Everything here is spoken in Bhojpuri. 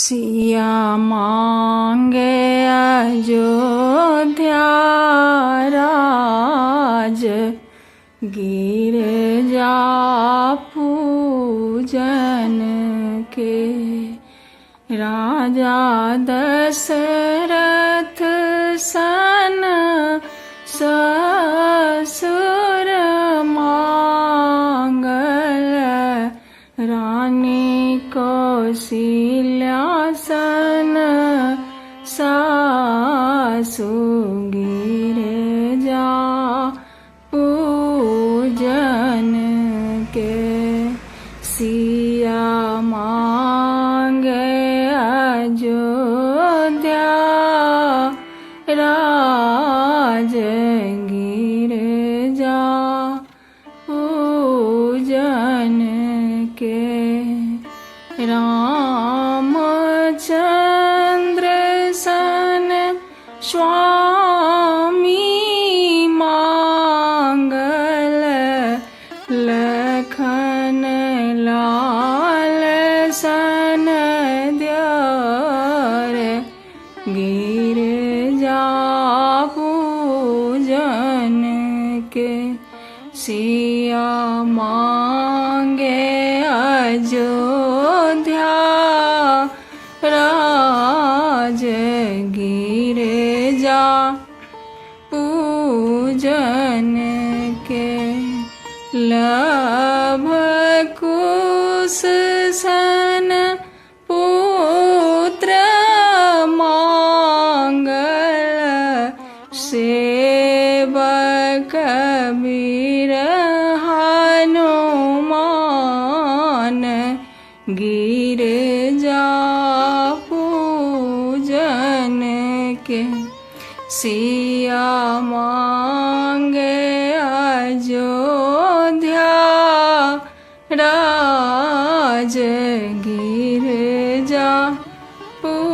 सिया मांगे अयोध्या राज, गिरजा पूजन के। राजा दशरथ सन ससुर मांगल, रानी कौशल्या सन सासु, गिरजा पूजन के। सिया मांगे अयोध्या राज, गिरजा पूजन के। रामचंद्र सन स्वामी मांगल, लखन लाल सन द्यार, गिरजा पूजन के। सिया मांगे अयोध्या राज, गिरजा पूजन के। लभ कुश सन पुत्र मांगल, सेवक वीर हनुमान, गिरजा पूजन के। सिया मांगे अयोध्या राज, गिरजा पूजन